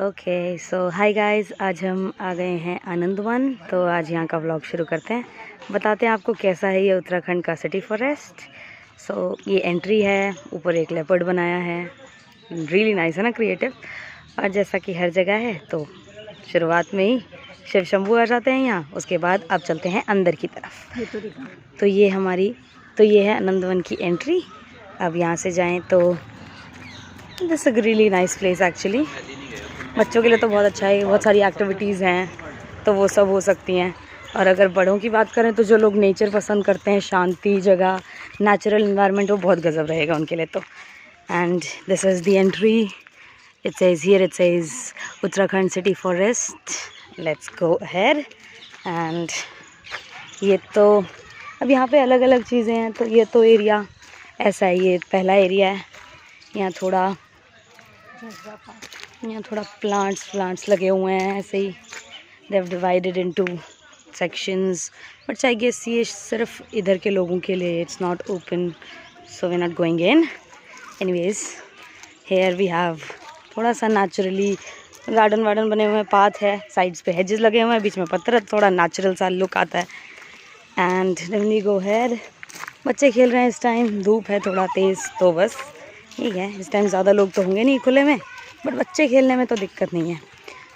Okay so hi guys, आज हम आ गए हैं आनंदवन। तो आज यहाँ का व्लॉग शुरू करते हैं। बताते हैं आपको कैसा है ये उत्तराखंड का सिटी फॉरेस्ट। सो ये एंट्री है, ऊपर एक लेपर्ड बनाया है, रियली नाइस है ना, क्रिएटिव। और जैसा कि हर जगह है तो शुरुआत में ही शिव शंभू आ जाते हैं यहाँ। उसके बाद अब चलते हैं अंदर की तरफ। तो ये है आनंदवन की एंट्री। अब यहाँ से जाएँ तो this is really nice place actually. बच्चों के लिए तो बहुत अच्छा है, बहुत सारी एक्टिविटीज़ हैं तो वो सब हो सकती हैं। और अगर बड़ों की बात करें तो जो लोग नेचर पसंद करते हैं, शांति जगह, नेचुरल इन्वायरमेंट, वो बहुत गजब रहेगा उनके लिए तो। And this is the entry. It says Uttarakhand city forest. Let's go ahead. And ये तो अब यहाँ पे अलग अलग चीज़ें हैं। तो ये तो एरिया ऐसा है, ये पहला एरिया है। यहाँ थोड़ा प्लांट्स लगे हुए हैं ऐसे ही। They have divided into sections, but I guess ये सिर्फ इधर के लोगों के लिए, it's not open, so we not going in. Anyways here we have थोड़ा सा नेचुरली गार्डन वार्डन बने हुए हैं, पाथ है, साइड्स पे हेजेस लगे हुए हैं, बीच में पत्थर, थोड़ा नेचुरल सा लुक आता है। And then we go here. बच्चे खेल रहे हैं इस टाइम, धूप है थोड़ा तेज़ तो बस ठीक है। इस टाइम ज़्यादा लोग तो होंगे नहीं खुले में, बट बच्चे खेलने में तो दिक्कत नहीं है।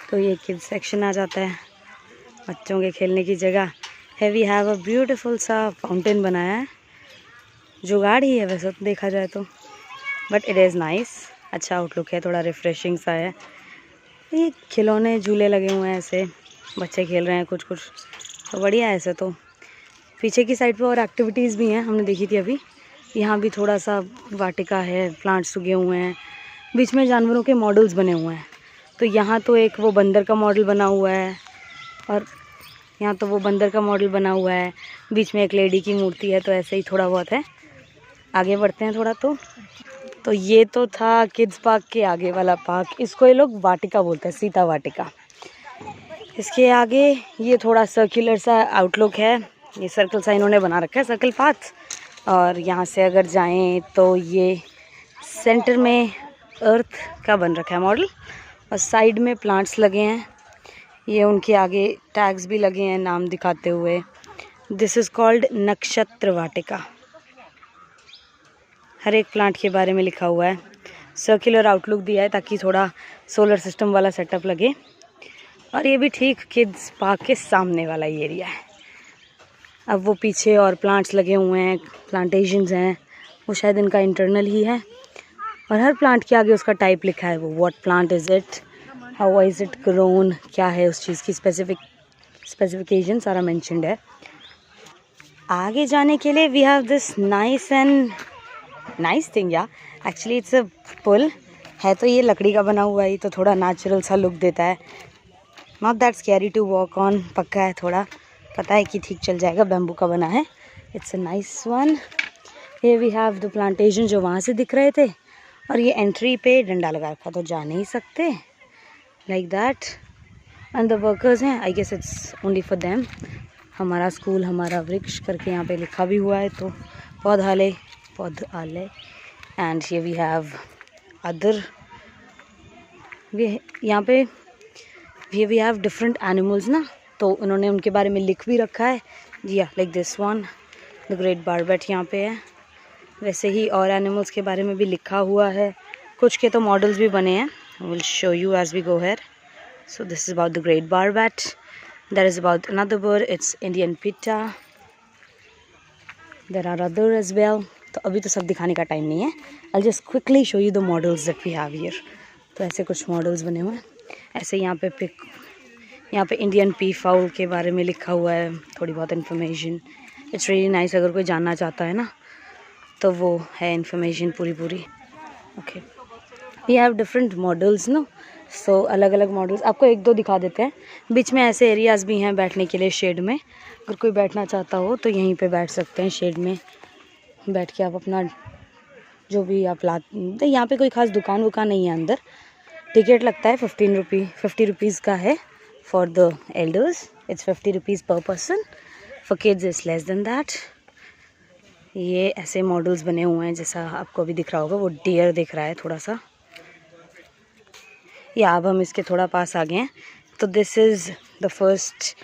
तो ये किड्स सेक्शन आ जाता है, बच्चों के खेलने की जगह है। वी हैव अ ब्यूटीफुल सा फाउंटेन बनाया है, जुगाड़ ही है वैसे तो देखा जाए तो, बट इट इज़ नाइस। अच्छा आउटलुक है, थोड़ा रिफ्रेशिंग सा है। ये खिलौने झूले लगे हुए हैं ऐसे, बच्चे खेल रहे हैं कुछ तो बढ़िया है ऐसे तो। पीछे की साइड पे और एक्टिविटीज़ भी हैं, हमने देखी थी अभी। यहाँ भी थोड़ा सा वाटिका है, प्लांट्स उगे हुए हैं, बीच में जानवरों के मॉडल्स बने हुए हैं। तो यहाँ तो एक वो बंदर का मॉडल बना हुआ है, और यहाँ तो वो बंदर का मॉडल बना हुआ है, बीच में एक लेडी की मूर्ति है। तो ऐसे ही थोड़ा बहुत है। आगे बढ़ते हैं थोड़ा। तो ये तो था किड्स पार्क के आगे वाला पार्क, इसको ये लोग वाटिका बोलते हैं, सीता वाटिका। इसके आगे ये थोड़ा सर्कुलर सा आउटलुक है, ये सर्कल सा इन्होंने बना रखा है, सर्कल पाथ। और यहाँ से अगर जाएं तो ये सेंटर में अर्थ का बन रखा है मॉडल, और साइड में प्लांट्स लगे हैं। ये उनके आगे टैग्स भी लगे हैं नाम दिखाते हुए। दिस इज़ कॉल्ड नक्षत्र वाटिका। हर एक प्लांट के बारे में लिखा हुआ है। सर्कुलर आउटलुक दिया है ताकि थोड़ा सोलर सिस्टम वाला सेटअप लगे। और ये भी ठीक किड्स पार्क के सामने वाला ही एरिया है। अब वो पीछे और प्लांट्स लगे हुए हैं, प्लांटेशंस हैं, वो शायद इनका इंटरनल ही है। और हर प्लांट के आगे उसका टाइप लिखा है, वो what plant is it, how is it grown, क्या है उस चीज़ की स्पेसिफिकेशन सारा मेंशन्ड है। आगे जाने के लिए we have this nice thing, या एक्चुअली इट्स अ पुल है। तो ये लकड़ी का बना हुआ है, तो थोड़ा नेचुरल सा लुक देता है। Not that scary to walk on, पक्का है, थोड़ा पता है कि ठीक चल जाएगा, बैम्बू का बना है। It's a nice one. Here we have the plantation जो वहाँ से दिख रहे थे। और ये एंट्री पे डंडा लगा रखा, तो जा नहीं सकते, like that. And the workers हैं, I guess it's only for them. हमारा स्कूल हमारा वृक्ष करके यहाँ पे लिखा भी हुआ है, तो पौधालय। एंड ये वी हैव अदर, यहाँ पे वी हैव डिफरेंट एनिमल्स ना, तो उन्होंने उनके बारे में लिख भी रखा है जी, like this one, the great barbet यहाँ पे है। वैसे ही और एनिमल्स के बारे में भी लिखा हुआ है, कुछ के तो मॉडल्स भी बने हैं। Will show you as we go here. So this is about the great barbet, that is about another bird, it's Indian pitta, there are other as well. तो अभी तो सब दिखाने का टाइम नहीं है, I just quickly show you the models that we have here. तो ऐसे कुछ मॉडल्स बने हुए हैं। ऐसे यहाँ पे इंडियन पी फाउल के बारे में लिखा हुआ है, थोड़ी बहुत इन्फॉर्मेशन। इट्स रियली नाइस, अगर कोई जानना चाहता है ना तो वो है इन्फॉर्मेशन पूरी। Okay, we have different models no, so अलग अलग मॉडल्स आपको एक दो दिखा देते हैं। बीच में ऐसे एरियाज़ भी हैं बैठने के लिए, शेड में। अगर कोई बैठना चाहता हो तो यहीं पे बैठ सकते हैं, शेड में बैठ के आप अपना जो भी आप लाते। यहाँ पे कोई ख़ास दुकान वुकान नहीं है अंदर। टिकट लगता है 50 रुपीज़ का है for the elders, it's 50 rupees per person, for kids it's less than that. ये ऐसे मॉडल्स बने हुए हैं, जैसा आपको अभी दिख रहा होगा, वो डियर दिख रहा है थोड़ा सा। या अब हम इसके थोड़ा पास आ गए हैं। तो this is the first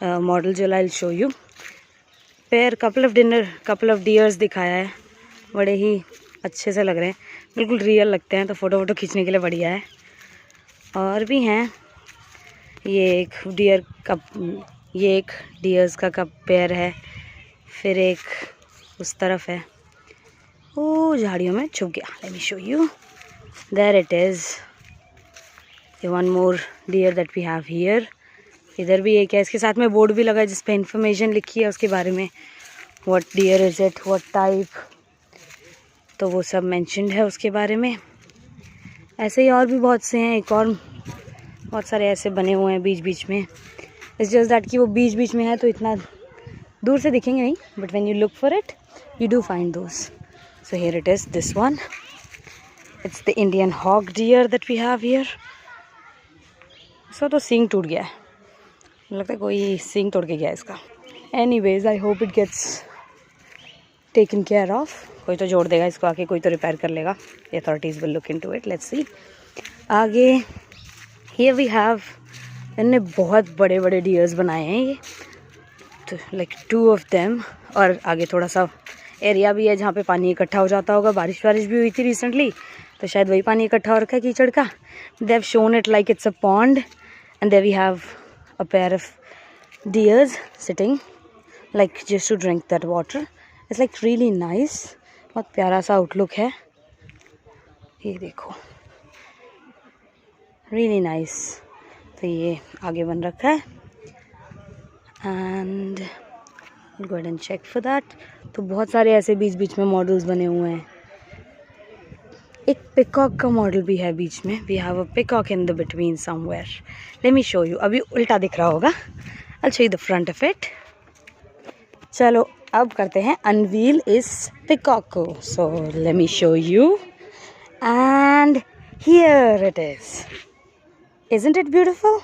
model जो I will show you. Pair couple of deers दिखाया है, बड़े ही अच्छे से लग रहे हैं, बिल्कुल रियल लगते हैं, तो फ़ोटो वोटो खींचने के लिए बढ़िया है। और भी हैं, ये एक डियर्स का कप पेयर है, फिर एक उस तरफ है, वो झाड़ियों में छुप गया। Let me show you, there it is, one more deer that we have here. इधर भी एक है, इसके साथ में बोर्ड भी लगा है जिस पे इंफॉर्मेशन लिखी है उसके बारे में, what deer is it, what type, तो वो सब मेंशन्ड है उसके बारे में। ऐसे ही और भी बहुत से हैं, एक और बहुत सारे ऐसे बने हुए हैं बीच बीच में। इट्स जस्ट दैट कि वो बीच बीच में है तो इतना दूर से दिखेंगे नहीं, but when you look for it you do find those. So here it is, this one, it's the Indian hog deer that we have here. इसका तो सींग टूट गया है, मुझे लगता है कोई सींग तोड़ के गया है इसका। Anyways I hope it gets taken care of, कोई तो जोड़ देगा इसको आके, कोई तो रिपेयर कर लेगा। Authorities will look into it, let's see. आगे हियर वी हैव, इनने बहुत बड़े बड़े डियर्स बनाए हैं ये, तो लाइक 2 ऑफ देम। और आगे थोड़ा सा एरिया भी है जहाँ पे पानी इकट्ठा हो जाता होगा, बारिश भी हुई थी रिसेंटली, तो शायद वही पानी इकट्ठा हो रखा है कीचड़ का। They have shown it like it's a pond, and there we have a pair of deers sitting like just to drink that water. It's like really nice, बहुत प्यारा सा आउटलुक है, ये देखो, रियली नाइस। तो ये आगे बन रखा है, and go ahead and check for that. तो बहुत सारे ऐसे बीच बीच में मॉडल्स बने हुए हैं। एक पिकॉक का मॉडल भी है बीच में, we have a peacock in the between somewhere. Let me show you, अभी उल्टा दिख रहा होगा, I will show you the front of it. चलो अब करते हैं अनवील इस पिकॉक को, so let me show you, and here it is. Isn't it beautiful?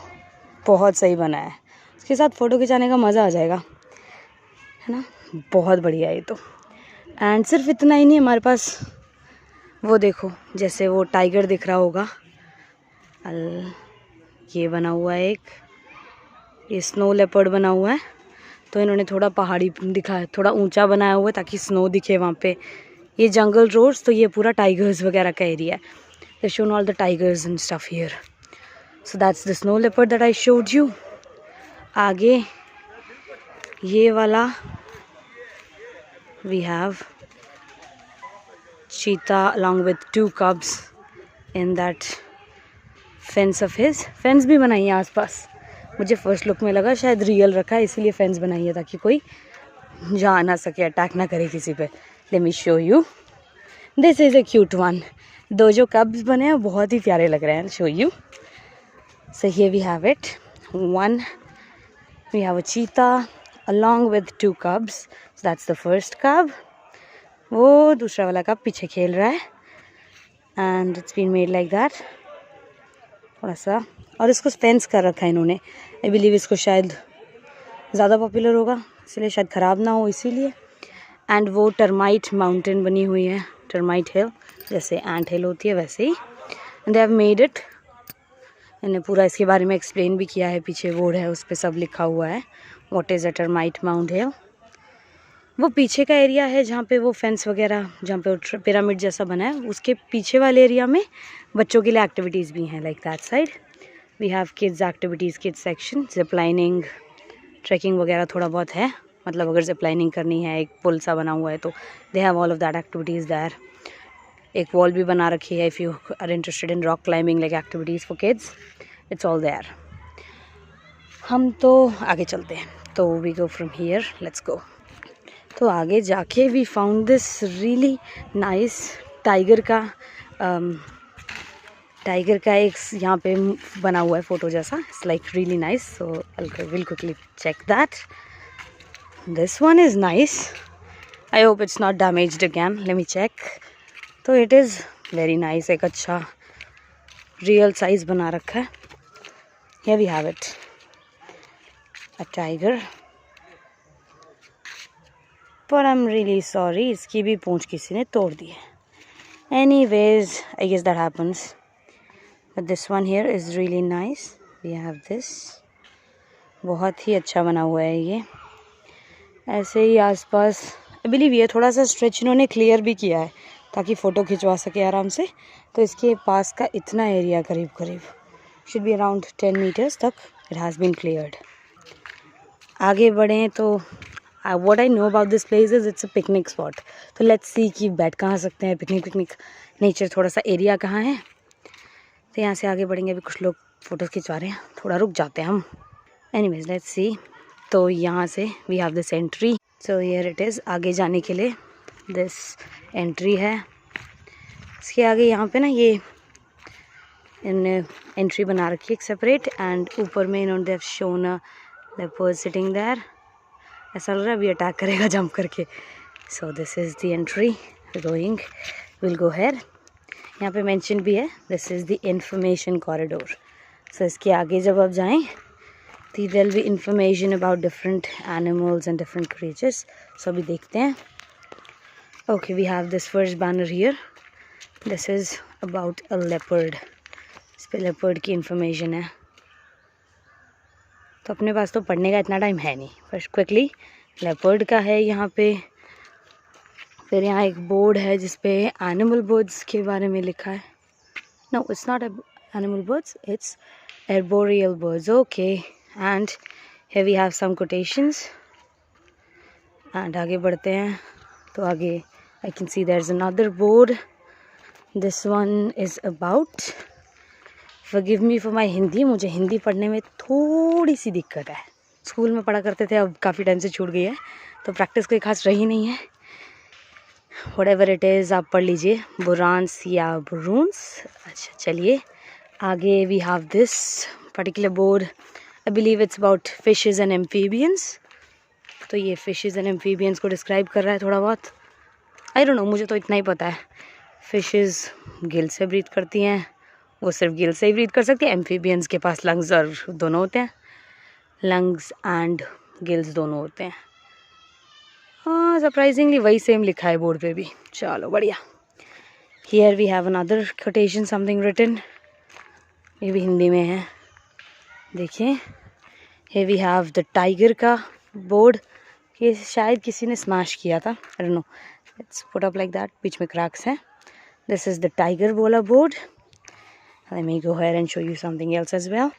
बहुत सही बना है, उसके साथ फ़ोटो खिंचाने का मज़ा आ जाएगा, है ना, बहुत बढ़िया है ये तो। एंड सिर्फ इतना ही नहीं, हमारे पास वो देखो, जैसे वो टाइगर दिख रहा होगा, ये बना हुआ है एक, ये स्नो लेपर्ड बना हुआ है, तो इन्होंने थोड़ा पहाड़ी दिखाया, थोड़ा ऊंचा बनाया हुआ है ताकि स्नो दिखे वहाँ पे। ये जंगल रोड्स, तो ये पूरा टाइगर्स वगैरह का एरिया है, they shown all the tigers and stuff here. So that's the snow leopard that I showed you. आगे ये वाला we have cheetah along with 2 cubs in that fence of his. Fence भी बनाई है आसपास, मुझे फर्स्ट लुक में लगा शायद रियल रखा है, इसीलिए फेंस बनाई है ताकि कोई जा ना सके, अटैक ना करे किसी पे। Late me show you, this is a cute one. 2 जो कब्स बने हैं बहुत ही प्यारे लग रहे हैं, show you. So here we have it, one we have a cheetah along with 2 cubs, so that's the first cub। वो दूसरा वाला कब पीछे खेल रहा है, and it's been made like that, थोड़ा सा, और इसको फेंस कर रखा है इन्होंने। आई बिलीव इसको शायद ज़्यादा पॉपुलर होगा इसलिए, शायद ख़राब ना हो इसीलिए। एंड वो टर्माइट माउंटेन बनी हुई है, टर्माइट हिल, जैसे एंट हिल होती है वैसे ही, and they have made it. इन्हें पूरा इसके बारे में एक्सप्लेन भी किया है, पीछे बोर्ड है उस पर सब लिखा हुआ है, what is a termite mound hill. वो पीछे का एरिया है जहाँ पे वो फेंस वगैरह, जहाँ पे पिरामिड जैसा बना है, उसके पीछे वाले एरिया में बच्चों के लिए एक्टिविटीज़ भी हैं, like that side we have kids activities, kids section, zip lining, trekking वगैरह थोड़ा बहुत है, मतलब अगर जिप लाइनिंग करनी है, एक पुल सा बना हुआ है तो they have all of that activities there. एक वॉल भी बना रखी है, if you are interested in rock climbing like activities for kids, it's all there. हम तो आगे चलते हैं, तो we go from here, let's go. तो आगे जाके we found this really nice tiger का एक यहाँ पे बना हुआ है फोटो जैसा, it's like really nice, so I will quickly check that. This one is nice, I hope it's not damaged again, let me check. तो इट इज़ वेरी नाइस, एक अच्छा रियल साइज बना रखा है। Here we have it, a tiger, पर I am really sorry, इसकी भी पूंछ किसी ने तोड़ दी है। Anyways I guess that happens. But this one here is really nice. We have this. बहुत ही अच्छा बना हुआ है ये. ऐसे ही आसपास आई बिलीव ये थोड़ा सा स्ट्रेच इन्होंने क्लियर भी किया है ताकि फ़ोटो खिंचवा सके आराम से. तो इसके पास का इतना एरिया करीब करीब शुड बी अराउंड 10 मीटर्स तक इट हैज़ बीन क्लियर्ड. आगे बढ़ें तो what I know about this place is it's a picnic spot. तो let's see कि बैठ कहाँ सकते हैं. पिकनिक नेचर थोड़ा सा एरिया कहाँ है. तो यहाँ से आगे बढ़ेंगे. अभी कुछ लोग फ़ोटोज़ खिंचवा रहे हैं. थोड़ा रुक जाते हैं हम. Anyways let's see. तो यहाँ से we have this entry. So here it is. आगे जाने के लिए दिस एंट्री है. इसके आगे यहाँ पे ना ये इन एंट्री बना रखी है एक सेपरेट. एंड ऊपर में इन्होंने they've shown a leopard sitting there. ऐसा लग रहा है अभी अटैक करेगा जंप करके. So this is the entry. Going will go here. यहाँ पे मेंशन भी है this is the information corridor. So इसके आगे जब आप जाएं तो there will be information about different animals and different creatures. So अभी देखते हैं. Okay we have this first banner here. This is about a leopard. इस पर लेपर्ड की इंफॉर्मेशन है. तो अपने पास तो पढ़ने का इतना टाइम है नहीं. फर्स्ट क्विकली लेपर्ड का है यहाँ पे. फिर यहाँ एक बोर्ड है जिस पे एनिमल बर्ड्स के बारे में लिखा है. No it's not animal birds it's arboreal birds. Okay and here we have some quotations. एंड आगे बढ़ते हैं तो आगे I can see there is another board. This one is about forgive me for my Hindi. मुझे हिंदी पढ़ने में थोड़ी सी दिक्कत है. स्कूल में पढ़ा करते थे, अब काफ़ी टाइम से छूट गई है तो प्रैक्टिस कोई खास रही नहीं है. व्हाटएवर इट इज़ आप पढ़ लीजिए. बुरांस या बुरून्स. अच्छा चलिए आगे we have this particular board. I believe it's about fishes and amphibians. तो ये फिशेज़ एंड एम्फीबियंस को डिस्क्राइब कर रहा है थोड़ा बहुत. आई डोंट नो, मुझे तो इतना ही पता है. फिशेज़ गिल से ब्रीथ करती हैं. वो सिर्फ गिल से ही ब्रीथ कर सकती है. एम्फीबियंस के पास लंग्स और दोनों होते हैं. लंग्स एंड गिल्स दोनों होते हैं. हाँ सरप्राइजिंगली वही सेम लिखा है बोर्ड पे भी. चलो बढ़िया. Here we have another quotation something written. ये भी हिंदी में है. देखिए here we have the tiger का बोर्ड. ये शायद किसी ने स्मैश किया था. I don't know. It's put up like that. बीच में क्रैक्स हैं. दिस इज़ द टाइगर वाला board. Let me go ahead and show you something else as well.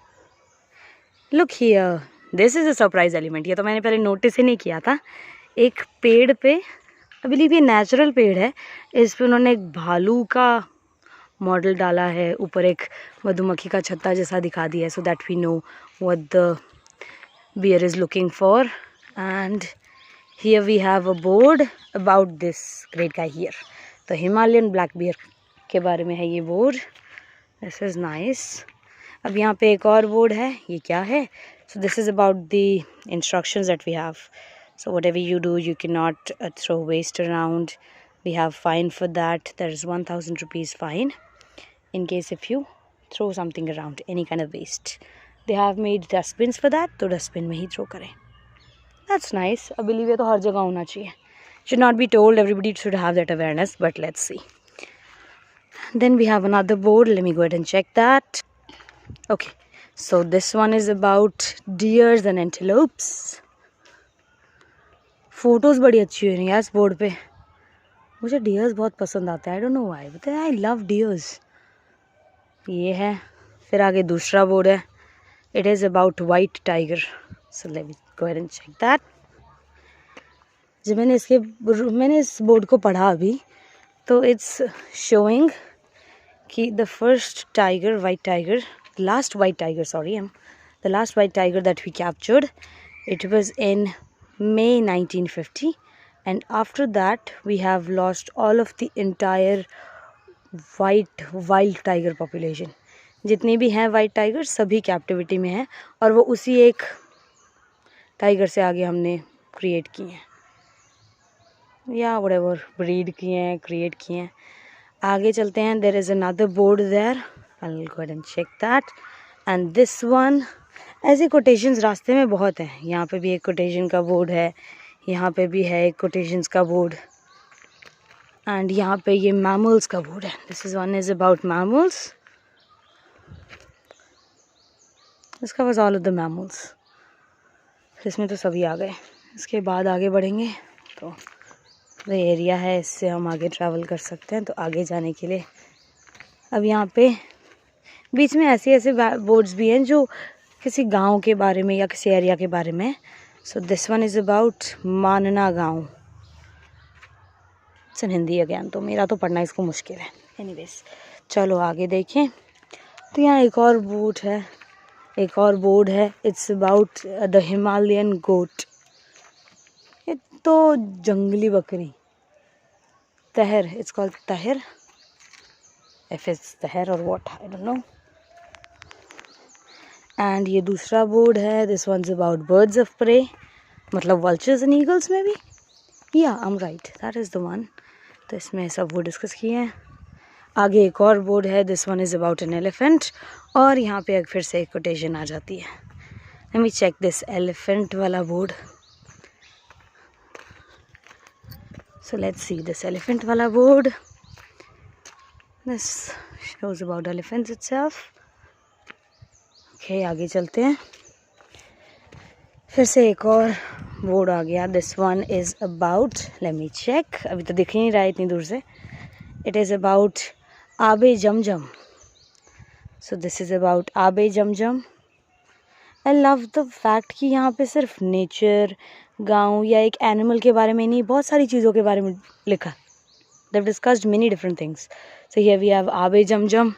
Look here. This is a surprise element. ये तो मैंने पहले notice ही नहीं किया था. एक पेड़ पे आई बिलीव ये नेचुरल पेड़ है. इस पे उन्होंने एक भालू का मॉडल डाला है. ऊपर एक मधुमक्खी का छत्ता जैसा दिखा दिया है. So that we know what the bear is looking for. And here we have a board about this great guy here. तो हिमालयन ब्लैक बियर के बारे में है ये बोर्ड. This is nice. अब यहाँ पे एक और बोर्ड है. ये क्या है? So this is about the instructions that we have. So whatever you do you can not throw waste around. We have fine for that. There is 1000 rupees fine in case if you throw something around any kind of waste. They have made dustbins for that. तो dustbin में ही throw करें. That's nice. I believe ये तो हर जगह होना चाहिए. Should not be told. Everybody should have that awareness. But let's see. Then we have another board. Let me go ahead and check that. Okay, so this one is about deers and antelopes. Photos बड़ी अच्छी हो रही हैं इस board पे. मुझे dears बहुत पसंद आते हैं. I don't know why but I love deers. ये है. फिर आगे दूसरा बोर्ड है. It is about white tiger. So let me go ahead and check that. जब मैंने इस बोर्ड को पढ़ा अभी तो इट्स शोइंग कि the first tiger, white tiger, the last white tiger that we captured, it was in May 1950, and after that we have lost all of the entire white wild tiger population. जितनी भी हैं white tiger सभी captivity में हैं और वो उसी एक टाइगर से आगे हमने क्रिएट किए हैं या व्हाटएवर ब्रीड किए हैं क्रिएट किए हैं. आगे चलते हैं. There is another board there. I will go ahead and check that. And this one. ऐसे कोटेशंस रास्ते में बहुत हैं. यहाँ पे भी एक कोटेशन का बोर्ड है. यहाँ पे भी है एक कोटेशंस का बोर्ड. एंड यहाँ पे ये मैमल्स का बोर्ड है. This is one is about mammals. इसका was all of the mammals. इसमें तो सभी आ गए। इसके बाद आगे बढ़ेंगे तो ये एरिया है, इससे हम आगे ट्रैवल कर सकते हैं। तो आगे जाने के लिए अब यहाँ पे बीच में ऐसे ऐसे बोर्ड्स भी हैं जो किसी गांव के बारे में या किसी एरिया के बारे में। So this one is about मानना गांव। इट्स इन हिंदी अगेन, तो मेरा तो पढ़ना इसको मुश्किल है। एनीवेज चलो आगे देखें। तो यहाँ एक और बोर्ड है, it's about the Himalayan goat. ये तो जंगली बकरी, तहर, it's called tahr, if it's tahr और what I don't know. And ये दूसरा बोर्ड है, this one is about birds of prey, मतलब वल्चर्स एंड ईगल्स में भी, या I am right, that is the one. तो इसमें सब वो डिस्कस किए हैं। आगे एक और बोर्ड है, this one is about an elephant, और यहाँ पे फिर से एक कोटेशन आ जाती है। Let me check this elephant वाला board. So let's see this elephant वाला board. This shows about elephants itself. Okay आगे चलते हैं। फिर से एक और बोर्ड आ गया, this one is about, let me check, अभी तो दिख ही नहीं रहा है इतनी दूर से। It is about Abe Zamzam. So this is about Abe Zamzam. I love the fact कि यहाँ पे सिर्फ नेचर, गांव या एक एनिमल के बारे में नहीं, बहुत सारी चीज़ों के बारे में लिखा। They've discussed many different things. So here we have आबे जमजम।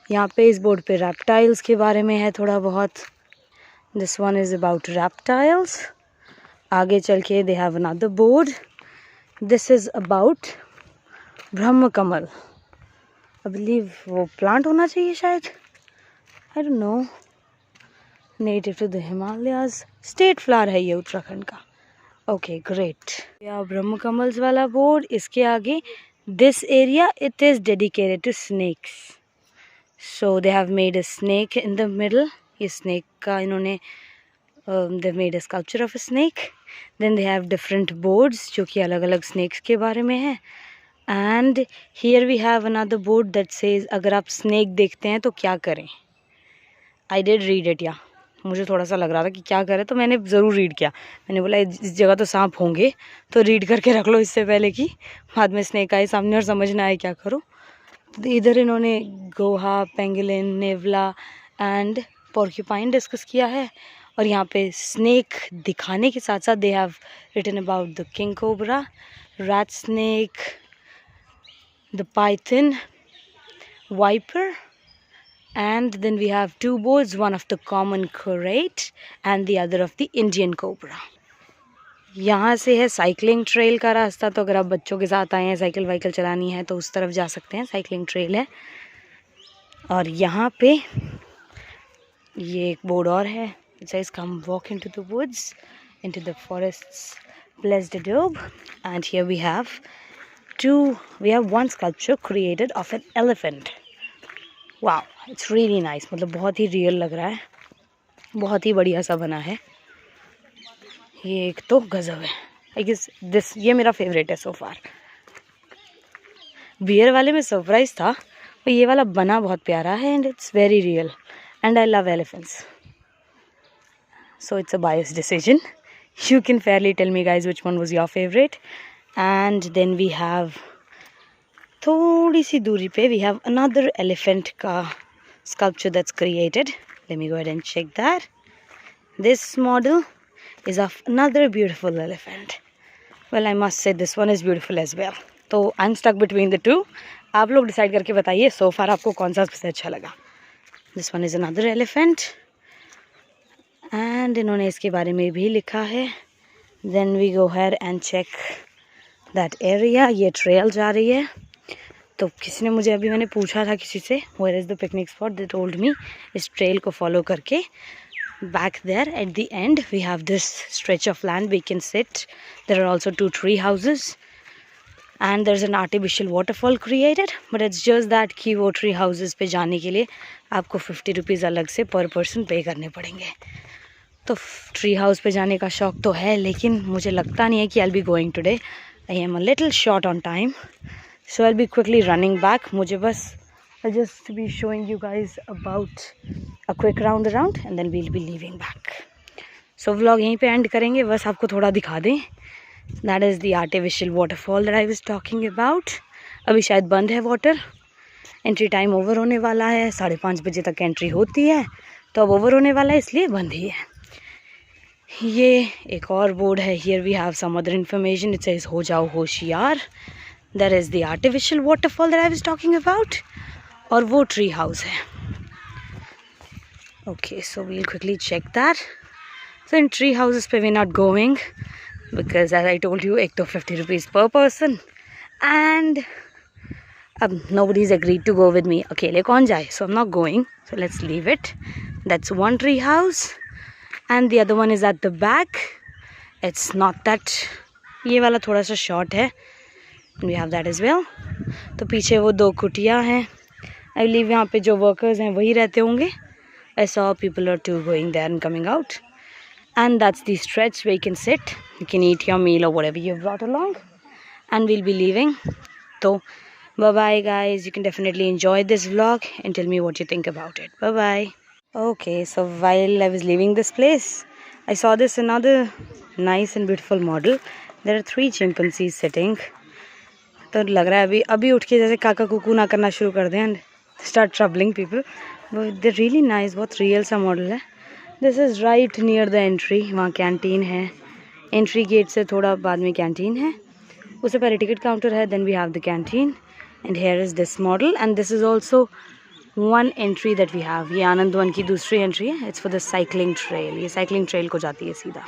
यहाँ पे इस बोर्ड पे रेप्टाइल्स के बारे में है थोड़ा बहुत। This one is about reptiles. आगे चल के they have another board, this is about Brahma Kamal. I believe वो प्लांट होना चाहिए शायद, I don't know. Native to the Himalayas, state flower है ये उत्तराखंड का। Okay great. या ब्रह्म कमल्स वाला बोर्ड। इसके आगे this area it is dedicated to snakes. So they have made a snake in the middle. ये स्नेक का इन्होंने दे made a sculpture of a snake. Then they have different boards जो कि अलग अलग स्नेक्स के बारे में है। And here we have another board that says अगर आप स्नेक देखते हैं तो क्या करें। आई डिड रीड इट, या मुझे थोड़ा सा लग रहा था कि क्या करें, तो मैंने ज़रूर रीड किया। मैंने बोला इस जगह तो सांप होंगे, तो रीड करके रख लो इससे पहले कि बाद में स्नेक आए सामने और समझ ना आए क्या करो। तो इधर इन्होंने गोहा, पेंगुलिन, नेवला एंड पोर्क्यूपाइन डिस्कस किया है। और यहाँ पे स्नेक दिखाने के साथ साथ they have written about the king cobra, rat snake, the python, viper, and then we have two boards, one of the common krait and the other of the Indian cobra. यहाँ से है cycling trail का रास्ता, तो अगर आप बच्चों के साथ आए हैं, साइकिल वाइकिल चलानी है तो उस तरफ जा सकते हैं, साइकिलिंग ट्रेल है। और यहाँ पे ये एक बोर्ड और है, it says come walk into the woods, into the forests blessed adobe, and here we have one sculpture created of an elephant. वाह इट्स रियली नाइस, मतलब बहुत ही रियल लग रहा है, बहुत ही बढ़िया सा बना है। ये एक तो गजब है। आई गेस ये मेरा फेवरेट है सो फार। बियर वाले में सरप्राइज था, पर ये वाला बना बहुत प्यारा है and it's very real and I love elephants, so it's a bias decision. You can fairly tell me guys which one was your favourite. And then we have थोड़ी सी दूरी पे वी हैव अनदर एलिफेंट का sculpture that's created. Let me go ahead and check that. This model is of another beautiful elephant. Well, I must say this one is beautiful as well. तो I'm stuck between the two. आप लोग decide करके बताइए so far आपको कौन सा सबसे अच्छा लगा। This one is another elephant. And इन्होंने इसके बारे में भी लिखा है। Then we go ahead and check that area. ये ट्रेल जा रही है। तो किसी ने मुझे अभी, मैंने पूछा था किसी से where is the picnic spot, they told me इस ट्रेल को फॉलो करके back there at the end we have this stretch of land we can sit. There are also 2 tree houses and there is an artificial waterfall created, but it's just that कि वो tree houses पे जाने के लिए आपको 50 rupees अलग से पर पर्सन पे करने पड़ेंगे। तो ट्री हाउस पे जाने का शौक़ तो है, लेकिन मुझे लगता नहीं है कि I will be going today. I am a little short on time, so I will be quickly running back. मुझे बस I'll just be showing you guys about a quick round around and then we'll be leaving back. So vlog यहीं पे end करेंगे, बस आपको थोड़ा दिखा दें. That is the artificial waterfall that I was talking about. अभी शायद बंद है वाटर. एंट्री टाइम ओवर होने वाला है, 5:30 बजे तक एंट्री होती है, तो अब ओवर होने वाला है इसलिए बंद ही है. ये एक और बोर्ड है. Here we have some other information. It says हो जाओ होशियार. That is the artificial waterfall that I was talking about. और वो ट्री हाउस है. Okay, so we'll quickly check that. So in tree houses पे we not going because as I told you, एक तो 50 rupees per person and अब nobody is agreed to go with me. अकेले कौन जाए? So I'm not going. So let's leave it. That's one tree house. And the other one is at the back. It's not that. ये वाला थोड़ा सा short है. We have that as well. तो पीछे वो 2 कुटिया हैं. I believe यहाँ पे जो workers हैं वही रहते होंगे. I saw people or 2 going there and coming out. And that's the stretch where you can sit. You can eat your meal or whatever you've brought along. And we'll be leaving. So bye bye guys. You can definitely enjoy this vlog and tell me what you think about it. Bye bye. Okay, so while I was leaving this place, I saw this another nice and beautiful model. There are 3 chimpanzees sitting. तो लग रहा है अभी उठ के जैसे काका कुकू ना करना शुरू कर दें and start troubling people. But they're really nice. बहुत real सा model है. This is right near the entry. वहाँ कैंटीन है. Entry gate से थोड़ा बाद में कैंटीन है. उससे पहले टिकट काउंटर है. Then we have the canteen. And here is this model, and this is also one entry that we have. ये आनंद वन की दूसरी entry है. It's for the cycling trail. ये cycling trail को जाती है सीधा.